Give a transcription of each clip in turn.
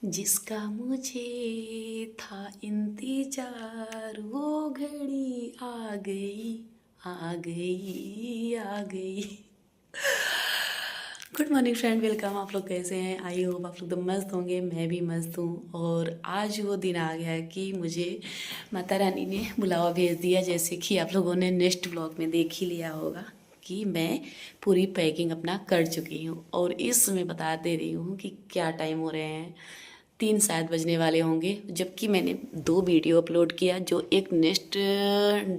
जिसका मुझे था इंतजार वो घड़ी आ गई आ गई आ गई। Good morning friend, welcome. आप लोग कैसे हैं? आई होप आप लोग तो मस्त होंगे, मैं भी मस्त हूँ। और आज वो दिन आ गया है कि मुझे माता रानी ने बुलावा भेज दिया। जैसे कि आप लोगों ने नेक्स्ट व्लॉग में देख ही लिया होगा कि मैं पूरी पैकिंग अपना कर चुकी हूँ। और इस समय बता दे रही हूँ कि क्या टाइम हो रहे हैं, 3 शायद बजने वाले होंगे। जबकि मैंने 2 वीडियो अपलोड किया, जो एक नेक्स्ट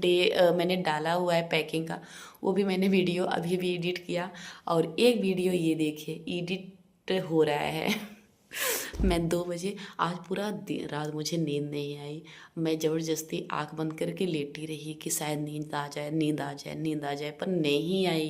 डे मैंने डाला हुआ है पैकिंग का, वो भी मैंने वीडियो अभी भी एडिट किया। और एक वीडियो ये देखिए एडिट हो रहा है। मैं 2 बजे, आज पूरा रात मुझे नींद नहीं आई। मैं ज़बरदस्ती आंख बंद करके लेटी रही कि शायद नींद आ जाए, नींद आ जाए, नींद आ जाए, पर नहीं आई।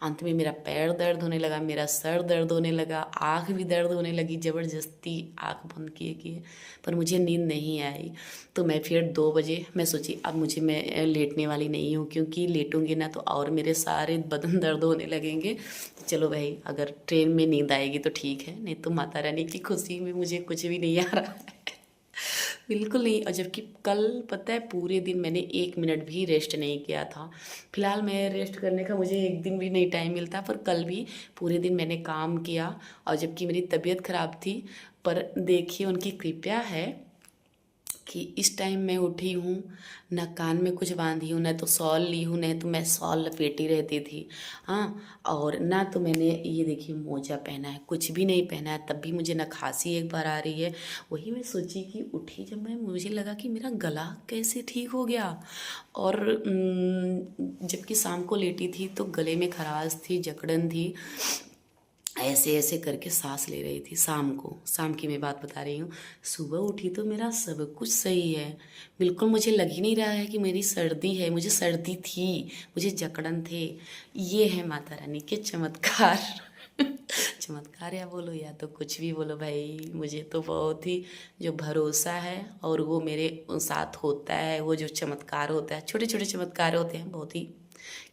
अंत में मेरा पैर दर्द होने लगा, मेरा सर दर्द होने लगा, आँख भी दर्द होने लगी। ज़बरदस्ती आँख बंद किए किए पर मुझे नींद नहीं आई। तो मैं फिर 2 बजे मैं सोची अब मुझे, मैं लेटने वाली नहीं हूँ, क्योंकि लेटूंगी ना तो और मेरे सारे बदन दर्द होने लगेंगे। तो चलो भाई, अगर ट्रेन में नींद आएगी तो ठीक है, नहीं तो माता रानी की खुशी में मुझे कुछ भी नहीं आ रहा है। बिल्कुल नहीं। और जबकि कल पता है पूरे दिन मैंने 1 मिनट भी रेस्ट नहीं किया था। फिलहाल मैं रेस्ट करने का मुझे एक दिन भी नहीं टाइम मिलता, पर कल भी पूरे दिन मैंने काम किया। और जबकि मेरी तबीयत ख़राब थी, पर देखिए उनकी कृपया है कि इस टाइम मैं उठी हूँ, ना कान में कुछ बांधी हूँ, ना तो शॉल ली हूँ, नहीं तो मैं शॉल लपेटी रहती थी। हाँ, और ना तो मैंने ये देखिए मोजा पहना है, कुछ भी नहीं पहना है, तब भी मुझे ना खांसी एक बार आ रही है। वही मैं सोची कि उठी जब मैं, मुझे लगा कि मेरा गला कैसे ठीक हो गया। और जबकि शाम को लेटी थी तो गले में खराश थी, जकड़न थी, ऐसे ऐसे करके सांस ले रही थी। शाम को, शाम की मैं बात बता रही हूँ। सुबह उठी तो मेरा सब कुछ सही है, बिल्कुल मुझे लग ही नहीं रहा है कि मेरी सर्दी है। मुझे सर्दी थी, मुझे जकड़न थे। ये है माता रानी के चमत्कार। चमत्कार या बोलो या तो कुछ भी बोलो भाई, मुझे तो बहुत ही जो भरोसा है और वो मेरे साथ होता है, वो जो चमत्कार होता है, छोटे छोटे चमत्कार होते हैं बहुत ही।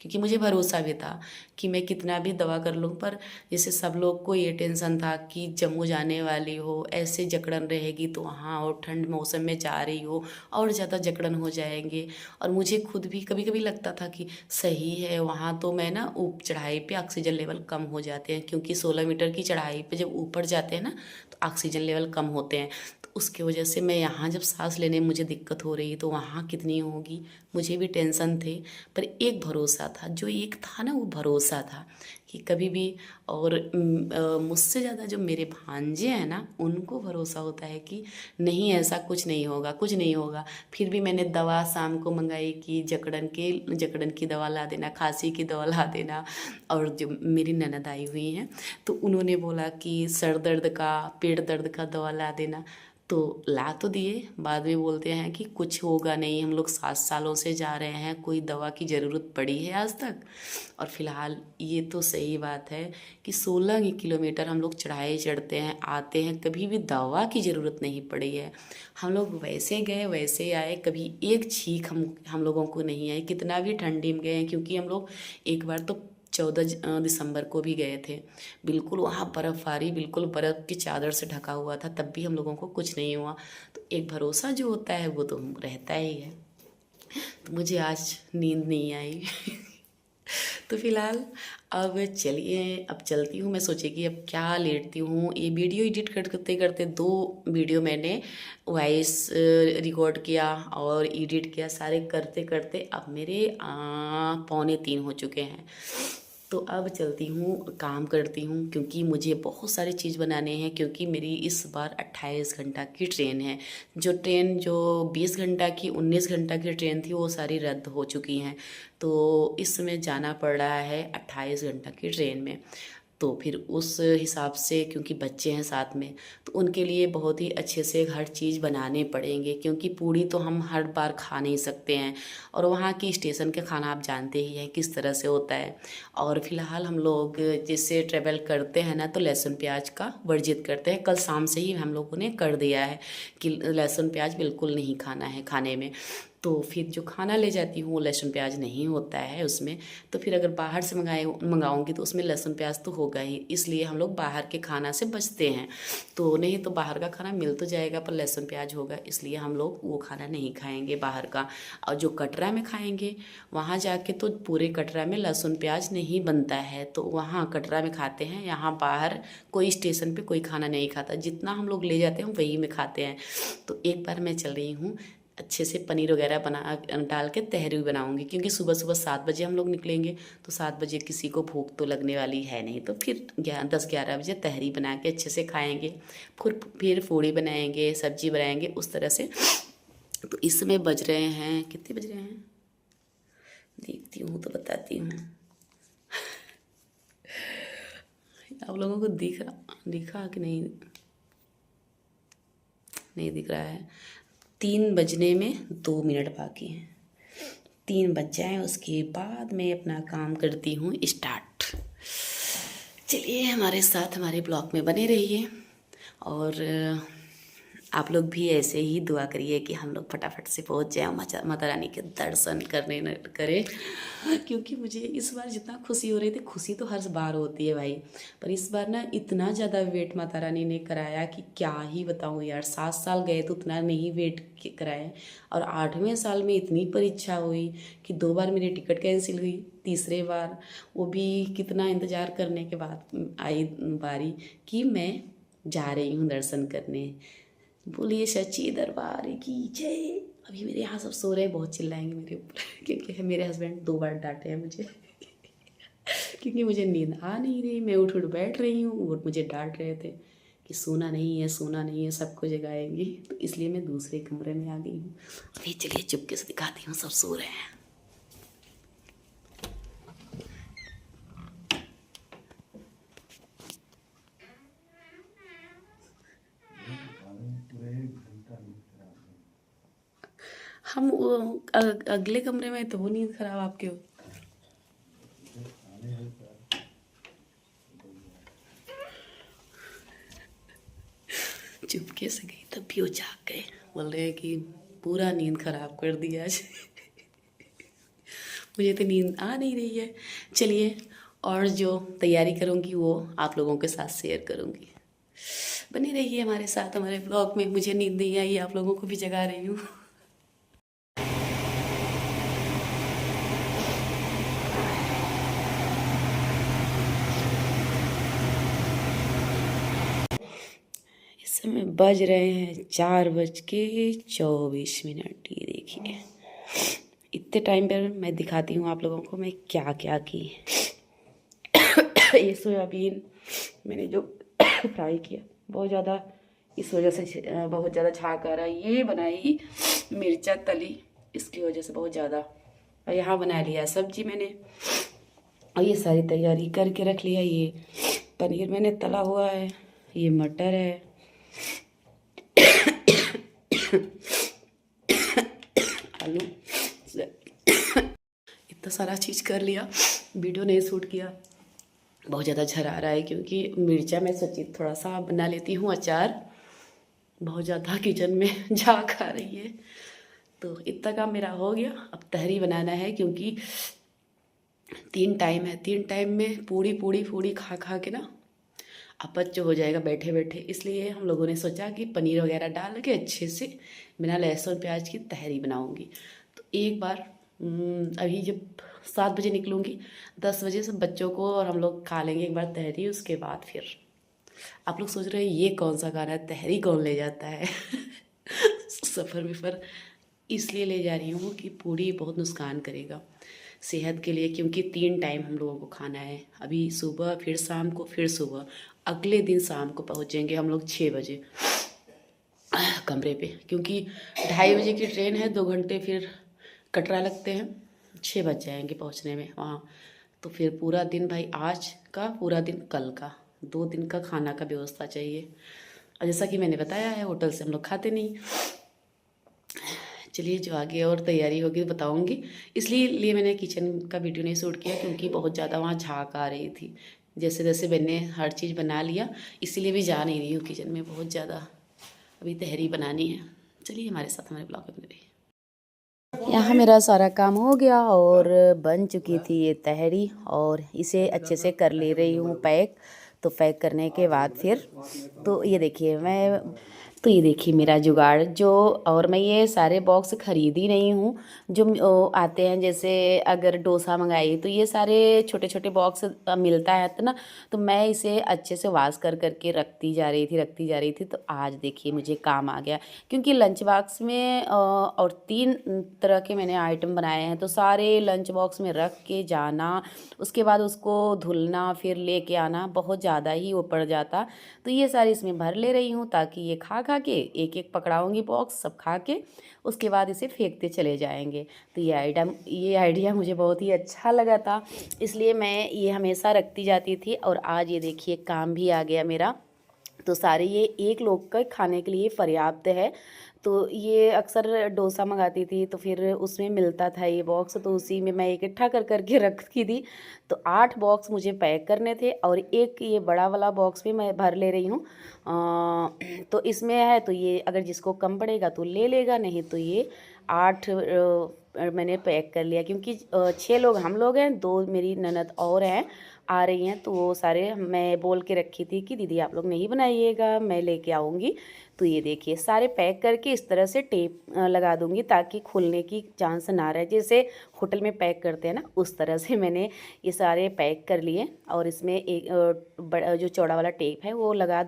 क्योंकि मुझे भरोसा भी था कि मैं कितना भी दवा कर लूँ, पर जैसे सब लोग को ये टेंशन था कि जम्मू जाने वाली हो, ऐसे जकड़न रहेगी तो वहाँ, और ठंड मौसम में जा रही हो और ज़्यादा जकड़न हो जाएंगे। और मुझे खुद भी कभी कभी लगता था कि सही है, वहाँ तो मैं ना चढ़ाई पे ऑक्सीजन लेवल कम हो जाते हैं, क्योंकि 16 मीटर की चढ़ाई पे जब ऊपर जाते हैं ना तो ऑक्सीजन लेवल कम होते हैं। तो उसकी वजह से मैं यहाँ जब सांस लेने में मुझे दिक्कत हो रही है तो वहाँ कितनी होगी, मुझे भी टेंशन थे। पर एक भरोसा था, जो एक था ना वो भरोसा था कि कभी भी। और मुझसे ज़्यादा जो मेरे भांजे हैं ना, उनको भरोसा होता है कि नहीं ऐसा कुछ नहीं होगा, कुछ नहीं होगा। फिर भी मैंने दवा शाम को मंगाई कि जकड़न की दवा ला देना, खांसी की दवा ला देना। और जो मेरी ननद आई हुई हैं तो उन्होंने बोला कि सर दर्द का, पेट दर्द का दवा ला देना। तो ला तो दिए, बाद में बोलते हैं कि कुछ होगा नहीं, हम लोग 7 सालों से जा रहे हैं, कोई दवा की ज़रूरत पड़ी है आज तक। और फिलहाल ये तो सही बात है कि 16 किलोमीटर हम लोग चढ़ाई चढ़ते हैं, आते हैं, कभी भी दवा की ज़रूरत नहीं पड़ी है। हम लोग वैसे गए वैसे आए, कभी एक छींक हम लोगों को नहीं आई, कितना भी ठंडी में गए हैं। क्योंकि हम लोग एक बार तो 14 दिसंबर को भी गए थे, बिल्कुल वहाँ बर्फ़बारी, बिल्कुल बर्फ़ की चादर से ढका हुआ था, तब भी हम लोगों को कुछ नहीं हुआ। तो एक भरोसा जो होता है वो तो रहता ही है। तो मुझे आज नींद नहीं आई। तो फिलहाल अब चलिए, अब चलती हूँ। मैं सोची कि अब क्या लेटती हूँ। ये वीडियो एडिट करते करते 2 वीडियो मैंने वॉइस रिकॉर्ड किया और एडिट किया, सारे करते करते अब मेरे 2:45 हो चुके हैं। तो अब चलती हूँ, काम करती हूँ, क्योंकि मुझे बहुत सारी चीज़ बनाने हैं। क्योंकि मेरी इस बार 28 घंटा की ट्रेन है। जो 20 घंटा की, 19 घंटा की ट्रेन थी वो सारी रद्द हो चुकी हैं। तो इस समय जाना पड़ रहा है 28 घंटा की ट्रेन में। तो फिर उस हिसाब से, क्योंकि बच्चे हैं साथ में, तो उनके लिए बहुत ही अच्छे से हर चीज़ बनाने पड़ेंगे। क्योंकि पूड़ी तो हम हर बार खा नहीं सकते हैं, और वहाँ की स्टेशन का खाना आप जानते ही हैं किस तरह से होता है। और फिलहाल हम लोग जिससे ट्रेवल करते हैं ना, तो लहसुन प्याज का वर्जित करते हैं। कल शाम से ही हम लोगों ने कर दिया है कि लहसुन प्याज बिल्कुल नहीं खाना है खाने में। तो फिर जो खाना ले जाती हूँ वो लहसुन प्याज नहीं होता है उसमें। तो फिर अगर बाहर से मंगाऊंगी तो उसमें लहसुन प्याज तो होगा ही, इसलिए हम लोग बाहर के खाना से बचते हैं। तो नहीं तो बाहर का खाना मिल तो जाएगा पर लहसुन प्याज होगा, इसलिए हम लोग वो खाना नहीं खाएंगे बाहर का। और जो कटरा में खाएंगे वहाँ जाके तो पूरे कटरा में लहसुन प्याज नहीं बनता है, तो वहाँ कटरा में खाते हैं। यहाँ बाहर कोई स्टेशन पे कोई खाना नहीं खाता, जितना हम लोग ले जाते हैं वही में खाते हैं। तो एक बार मैं चल रही हूँ अच्छे से पनीर वगैरह बना डाल के तहरी बनाऊंगी, क्योंकि सुबह सुबह 7 बजे हम लोग निकलेंगे, तो 7 बजे किसी को भूख तो लगने वाली है नहीं। तो फिर 10-11 बजे तहरी बना के अच्छे से खाएंगे, फिर पूड़ी बनाएंगे, सब्जी बनाएंगे उस तरह से। तो इस समय बज रहे हैं, कितने बज रहे हैं देखती हूँ तो बताती हूँ। आप लोगों को दिखा कि नहीं, नहीं दिख रहा है। 3 बजने में 2 मिनट बाकी हैं। 3 बज जाएँ उसके बाद मैं अपना काम करती हूँ स्टार्ट। चलिए हमारे साथ हमारे ब्लॉग में बने रहिए, और आप लोग भी ऐसे ही दुआ करिए कि हम लोग फटाफट से पहुंच जाएं, माता रानी के दर्शन करें। क्योंकि मुझे इस बार जितना खुशी हो रही थी, खुशी तो हर बार होती है भाई, पर इस बार ना इतना ज़्यादा वेट माता रानी ने कराया कि क्या ही बताऊँ यार। 7 साल गए तो उतना नहीं वेट कराए, और 8वें साल में इतनी परीक्षा हुई कि 2 बार मेरी टिकट कैंसिल हुई। तीसरे बार वो भी कितना इंतज़ार करने के बाद आई बारी कि मैं जा रही हूँ दर्शन करने। बोलिए सच्ची दरबार की जय। अभी मेरे यहाँ सब सो रहे हैं, बहुत चिल्लाएंगे मेरे ऊपर क्योंकि मेरे हस्बैंड 2 बार डांटे हैं मुझे क्योंकि मुझे नींद आ नहीं रही, मैं उठ बैठ रही हूँ, वो मुझे डांट रहे थे कि सोना नहीं है, सोना नहीं है, सबको जगाएंगी। तो इसलिए मैं दूसरे कमरे में आ गई हूँ। अभी चलिए चुपके से दिखाती हूँ, सब सो रहे हैं। हम अगले कमरे में तो वो नींद खराब आपके हो। चुपके से गई तब भी वो जाग गए, बोल रहे हैं कि पूरा नींद खराब कर दिया आज मुझे तो नींद आ नहीं रही है। चलिए, और जो तैयारी करूँगी वो आप लोगों के साथ शेयर करूँगी। बनी रहिए हमारे साथ हमारे ब्लॉग में। मुझे नींद नहीं आई, आप लोगों को भी जगा रही हूँ। इस समय बज रहे हैं 4:24। ये देखिए, इतने टाइम पर मैं दिखाती हूँ आप लोगों को मैं क्या क्या की। ये सोयाबीन मैंने जो फ्राई किया, बहुत ज़्यादा इस वजह से बहुत ज़्यादा झाग आ रहा है। ये बनाई मिर्चा तली, इसकी वजह से बहुत ज़्यादा। और यहाँ बना लिया सब्जी मैंने, और ये सारी तैयारी करके रख लिया। ये पनीर मैंने तला हुआ है, ये मटर है, आलू, इतना सारा चीज़ कर लिया। वीडियो नहीं शूट किया, बहुत ज़्यादा झरा रहा है क्योंकि मिर्चा मैं सोची थोड़ा सा बना लेती हूँ अचार। बहुत ज़्यादा किचन में झाग आ रही है। तो इतना काम मेरा हो गया। अब तहरी बनाना है, क्योंकि 3 टाइम है। 3 टाइम में पूड़ी पूड़ी पूड़ी खा खा के ना अपच हो जाएगा बैठे बैठे। इसलिए हम लोगों ने सोचा कि पनीर वगैरह डाल के अच्छे से बिना लहसुन प्याज की तहरी बनाऊंगी। तो एक बार अभी जब 7 बजे निकलूँगी, 10 बजे सब बच्चों को और हम लोग खा लेंगे एक बार तहरी। उसके बाद फिर आप लोग सोच रहे हैं ये कौन सा गाना है, तहरी कौन ले जाता है सफ़र में। पर इसलिए ले जा रही हूँ कि पूड़ी बहुत नुकसान करेगा सेहत के लिए, क्योंकि 3 टाइम हम लोगों को खाना है। अभी सुबह, फिर शाम को, फिर सुबह। अगले दिन शाम को पहुँचेंगे हम लोग 6 बजे कमरे पे, क्योंकि 2:30 बजे की ट्रेन है। 2 घंटे फिर कटरा लगते हैं, 6 बज जाएंगे पहुँचने में वहाँ। तो फिर पूरा दिन भाई, आज का पूरा दिन, कल का 2 दिन का खाना का व्यवस्था चाहिए। और जैसा कि मैंने बताया है, होटल से हम लोग खाते नहीं। चलिए, जो आगे और तैयारी होगी बताऊंगी। इसलिए मैंने किचन का वीडियो नहीं शूट किया, क्योंकि बहुत ज़्यादा वहाँ झाग आ रही थी। जैसे जैसे मैंने हर चीज़ बना लिया, इसीलिए भी जा नहीं रही हूँ किचन में। बहुत ज़्यादा अभी तहरी बनानी है। चलिए हमारे साथ हमारे ब्लॉग में रहिए। यहाँ मेरा सारा काम हो गया और बन चुकी थी ये तहरी और इसे अच्छे से कर ले रही हूँ पैक। तो पैक करने के बाद फिर तो ये देखिए ये देखिए मेरा जुगाड़ जो, और मैं ये सारे बॉक्स खरीदी नहीं हूँ जो आते हैं। जैसे अगर डोसा मंगाई तो ये सारे छोटे छोटे बॉक्स मिलता है तो ना, तो मैं इसे अच्छे से वाश करके रखती जा रही थी। तो आज देखिए मुझे काम आ गया, क्योंकि लंच बॉक्स में और 3 तरह के मैंने आइटम बनाए हैं, तो सारे लंच बॉक्स में रख के जाना, उसके बाद उसको धुलना, फिर लेके आना, बहुत ज़्यादा ही वो पड़ जाता। तो ये सारी इसमें भर ले रही हूँ ताकि ये खा के एक एक पकड़ाऊँगी बॉक्स सब खा के, उसके बाद इसे फेंकते चले जाएंगे। तो ये आइडिया मुझे बहुत ही अच्छा लगा था, इसलिए मैं ये हमेशा रखती जाती थी। और आज ये देखिए काम भी आ गया मेरा। तो सारे ये एक लोग का खाने के लिए पर्याप्त है। तो ये अक्सर डोसा मंगाती थी तो फिर उसमें मिलता था ये बॉक्स, तो उसी में मैं इकट्ठा करके रखती थी। तो 8 बॉक्स मुझे पैक करने थे और एक ये बड़ा वाला बॉक्स भी मैं भर ले रही हूँ। तो इसमें है, तो ये अगर जिसको कम पड़ेगा तो ले लेगा, नहीं तो ये 8 मैंने पैक कर लिया। क्योंकि 6 लोग हम लोग हैं, 2 मेरी ननद और हैं आ रही हैं, तो वो सारे मैं बोल के रखी थी कि दीदी आप लोग नहीं बनाइएगा, मैं लेके आऊँगी। तो ये देखिए सारे पैक करके इस तरह से टेप लगा दूँगी ताकि खुलने की चांस ना रहे। जैसे होटल में पैक करते हैं ना, उस तरह से मैंने ये सारे पैक कर लिए। और इसमें एक बड़ा जो चौड़ा वाला टेप है वो लगा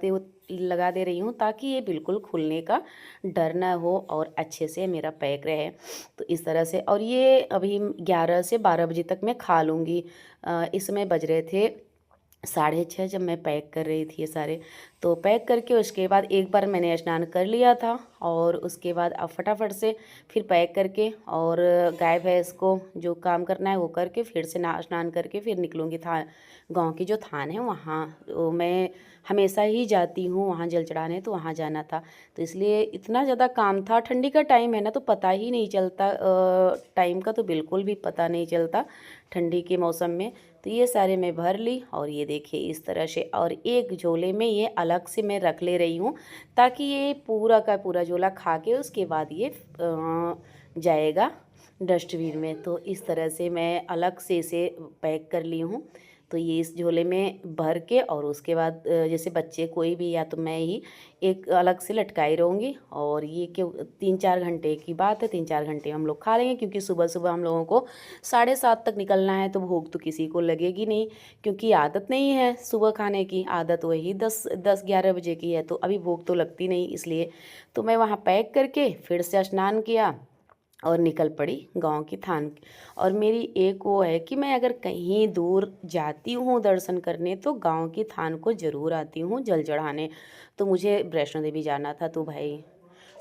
दे रही हूँ ताकि ये बिल्कुल खुलने का डर ना हो और अच्छे से मेरा पैक रहे। तो इस तरह से, और ये अभी 11 से 12 बजे तक मैं खा लूँगी। इस समय बज रहे थे 6:30 जब मैं पैक कर रही थी ये सारे। तो पैक करके उसके बाद एक बार मैंने स्नान कर लिया था, और उसके बाद अब फटाफट से फिर पैक करके और गाय भैंस को जो काम करना है वो करके फिर से स्नान करके फिर निकलूँगी। गांव की जो थान है वहाँ तो मैं हमेशा ही जाती हूँ, वहाँ जल चढ़ाने, तो वहाँ जाना था। तो इसलिए इतना ज़्यादा काम था। ठंडी का टाइम है ना, तो पता ही नहीं चलता टाइम का, तो बिल्कुल भी पता नहीं चलता ठंडी के मौसम में। तो ये सारे मैं भर ली और ये देखिए इस तरह से, और एक झोले में ये अलग से मैं रख ले रही हूँ ताकि ये पूरा का पूरा झोला खा के उसके बाद ये जाएगा डस्टबिन में। तो इस तरह से मैं अलग से इसे पैक कर ली हूँ। तो ये इस झोले में भर के, और उसके बाद जैसे बच्चे कोई भी या तो मैं ही एक अलग से लटकाई रहूँगी। और ये कि 3-4 घंटे की बात है, 3-4 घंटे हम लोग खा लेंगे, क्योंकि सुबह सुबह हम लोगों को 7:30 तक निकलना है, तो भूख तो किसी को लगेगी नहीं, क्योंकि आदत नहीं है सुबह खाने की। आदत वही 10-11 बजे की है, तो अभी भूख तो लगती नहीं। इसलिए तो मैं वहाँ पैक करके फिर से स्नान किया और निकल पड़ी गांव की थान। और मेरी एक वो है कि मैं अगर कहीं दूर जाती हूँ दर्शन करने, तो गांव की थान को ज़रूर आती हूँ जल चढ़ाने। तो मुझे वैष्णो देवी जाना था, तो भाई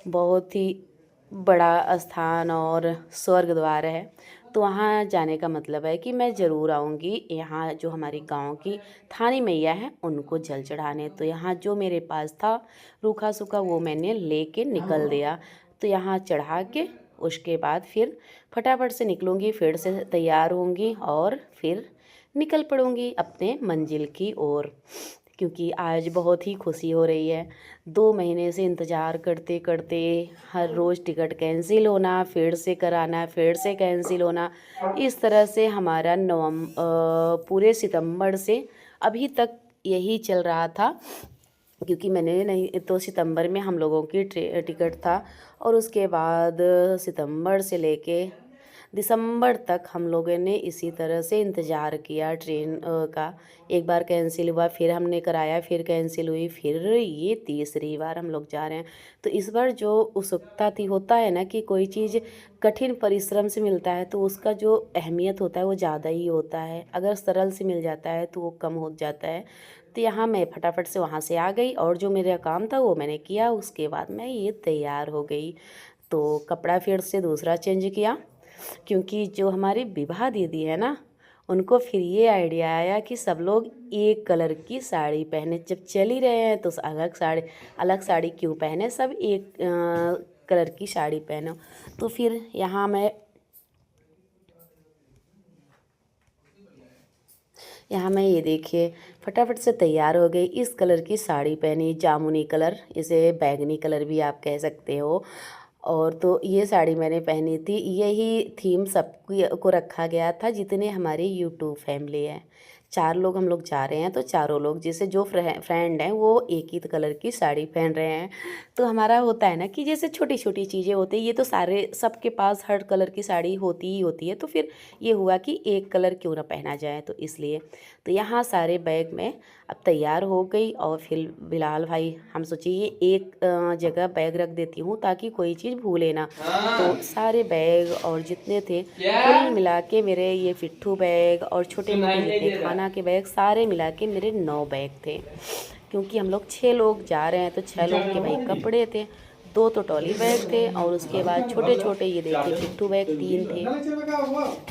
बहुत ही बड़ा स्थान और स्वर्ग द्वार है, तो वहाँ जाने का मतलब है कि मैं ज़रूर आऊँगी यहाँ जो हमारी गांव की थानी मैया है उनको जल चढ़ाने। तो यहाँ जो मेरे पास था रूखा सूखा वो मैंने लेके निकल दिया। तो यहाँ चढ़ा के उसके बाद फिर फटाफट से निकलूँगी, फिर से तैयार होंगी और फिर निकल पड़ूँगी अपने मंजिल की ओर। क्योंकि आज बहुत ही खुशी हो रही है। 2 महीने से इंतज़ार करते करते हर रोज़ टिकट कैंसिल होना, फिर से कराना, फिर से कैंसिल होना, इस तरह से हमारा पूरे सितंबर से अभी तक यही चल रहा था। क्योंकि मैंने नहीं तो सितंबर में हम लोगों की टिकट था, और उसके बाद सितंबर से लेके दिसंबर तक हम लोगों ने इसी तरह से इंतज़ार किया ट्रेन का। एक बार कैंसिल हुआ, फिर हमने कराया, फिर कैंसिल हुई, फिर ये तीसरी बार हम लोग जा रहे हैं। तो इस बार जो उत्सुकता थी, होता है ना कि कोई चीज़ कठिन परिश्रम से मिलता है तो उसका जो अहमियत होता है वो ज़्यादा ही होता है। अगर सरल से मिल जाता है तो वो कम हो जाता है। तो यहाँ मैं फटाफट से वहाँ से आ गई और जो मेरा काम था वो मैंने किया। उसके बाद मैं ये तैयार हो गई। तो कपड़ा फिर से दूसरा चेंज किया, क्योंकि जो हमारी विवाह दीदी है ना, उनको फिर ये आइडिया आया कि सब लोग एक कलर की साड़ी पहने। जब चल ही रहे हैं तो अलग साड़ी क्यों पहने, सब एक कलर की साड़ी पहनो। तो फिर यहाँ मैं ये देखिए फटाफट से तैयार हो गई। इस कलर की साड़ी पहनी, जामुनी कलर, इसे बैगनी कलर भी आप कह सकते हो। और तो ये साड़ी मैंने पहनी थी। यही थीम सबको को रखा गया था जितने हमारे यूट्यूब फैमिली है। 4 लोग हम लोग जा रहे हैं, तो चारों लोग जैसे जो फ्रेंड हैं वो एक ही कलर की साड़ी पहन रहे हैं। तो हमारा होता है ना कि जैसे छोटी छोटी चीज़ें होती हैं, ये तो सारे सबके पास हर कलर की साड़ी होती ही होती है, तो फिर ये हुआ कि एक कलर क्यों ना पहना जाए, तो इसलिए तो यहाँ सारे बैग में अब तैयार हो गई। और फिर बिलाल भाई हम सोचे ये एक जगह बैग रख देती हूँ ताकि कोई चीज़ भूले ना। तो सारे बैग और जितने थे कुल मिला के मेरे ये पिट्ठू बैग और छोटे मोटे जितने खाना के बैग सारे मिला के मेरे 9 बैग थे। क्योंकि हम लोग 6 लोग जा रहे हैं, तो 6 लोग के भाई कपड़े थे, 2 तो ट्रॉली बैग थे और उसके बाद छोटे छोटे ये देखिए पिट्ठू बैग 3 थे।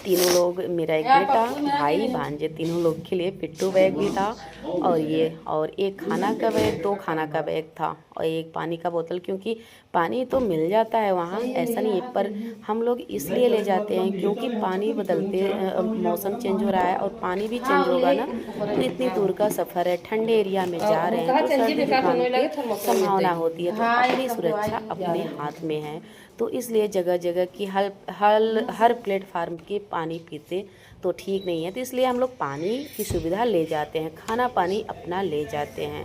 तीनों लोग, मेरा एक बेटा भाई भांजे, तीनों लोग के लिए पिट्ठू बैग भी था। और ये और एक खाना का बैग, 2 खाना का बैग था और एक पानी का बोतल। क्योंकि पानी तो मिल जाता है वहाँ, ऐसा नहीं है, पर हम लोग इसलिए ले जाते हैं क्योंकि पानी बदलते मौसम चेंज हो रहा है और पानी भी चेंज होगा ना। तो इतनी दूर का सफ़र है, ठंडे एरिया में जा रहे हैं, तो सर्दी जुकाम की संभावना होती है। तो अपनी सुरक्षा अपने हाथ में है, तो इसलिए जगह जगह की हर प्लेटफार्म के पानी पीते तो ठीक नहीं है। तो इसलिए हम लोग पानी की सुविधा ले जाते हैं, खाना पानी अपना ले जाते हैं।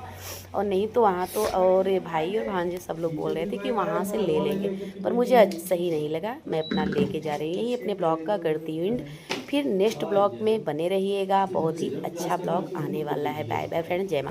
और नहीं तो वहाँ तो, और ये भाई और भांजे सब लोग बोल रहे थे कि वहाँ से ले लेंगे, पर मुझे सही नहीं लगा, मैं अपना लेके जा रही हूँ। यही अपने ब्लॉग का करती हूँ एंड। फिर नेक्स्ट ब्लॉग में बने रहिएगा, बहुत ही अच्छा ब्लॉग आने वाला है। बाय बाय फ्रेंड, जय माता।